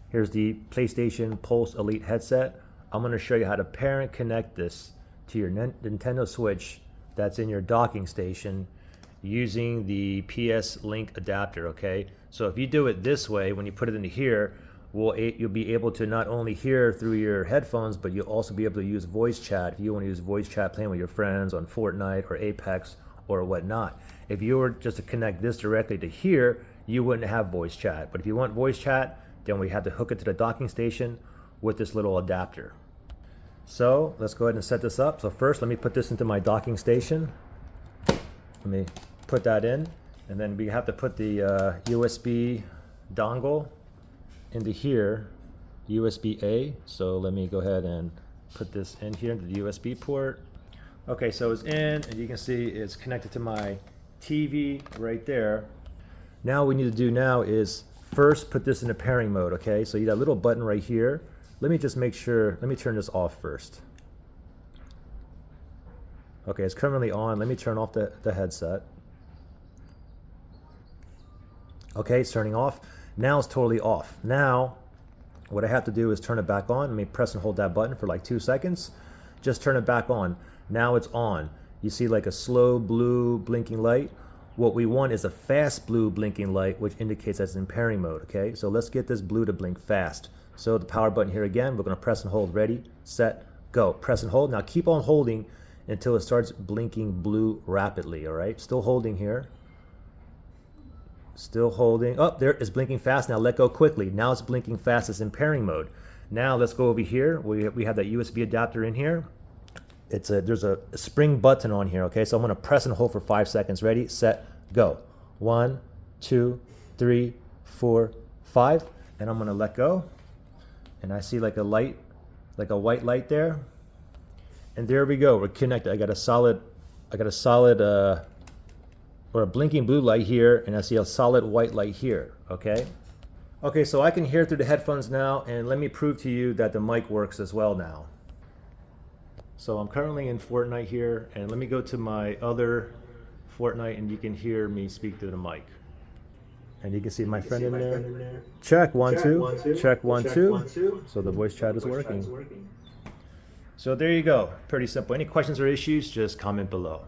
Here's the PlayStation Pulse Elite headset. I'm going to show you how to pair and connect this to your Nintendo Switch that's in your docking station using the PS Link adapter, okay? So if you do it this way, when you put it into here, you'll be able to not only hear through your headphones, but you'll also be able to use voice chat if you want to use voice chat playing with your friends on Fortnite or Apex or whatnot. If you were just to connect this directly to here, you wouldn't have voice chat. But if you want voice chat, then we have to hook it to the docking station with this little adapter. So let's go ahead and set this up. So first, let me put this into my docking station. Let me put that in, and then we have to put the USB dongle into here, USB-A. So let me go ahead and put this in here into the USB port. Okay, so it's in, and you can see it's connected to my TV right there. Now what we need to do now is first put this into pairing mode, okay? So you got a little button right here. Let me just make sure, let me turn this off first. Okay, it's currently on. Let me turn off the headset. Okay, it's turning off. Now it's totally off. Now, what I have to do is turn it back on. Let me press and hold that button for like 2 seconds. Just turn it back on. Now it's on. You see like a slow blue blinking light. What we want is a fast blue blinking light, which indicates that it's in pairing mode, okay? So let's get this blue to blink fast. So the power button here again, we're gonna press and hold, ready, set, go. Press and hold. Now keep on holding until it starts blinking blue rapidly, all right? Still holding here. Still holding. Oh, there, it's blinking fast. Now let go quickly. Now it's blinking fast. It's in pairing mode. Now let's go over here. We have that USB adapter in here. There's a spring button on here, okay? So I'm gonna press and hold for 5 seconds. Ready, set, go. 1, 2, 3, 4, 5. And I'm gonna let go. And I see like a light, like a white light there. And there we go, we're connected. I got a solid or a blinking blue light here, and I see a solid white light here, okay? Okay, so I can hear through the headphones now, and let me prove to you that the mic works as well now. So I'm currently in Fortnite here, and let me go to my other Fortnite, and you can hear me speak through the mic. And you can see my friend in there. Check, 1, 2. Check, 1, 2. So the voice chat is working. So there you go, pretty simple. Any questions or issues, just comment below.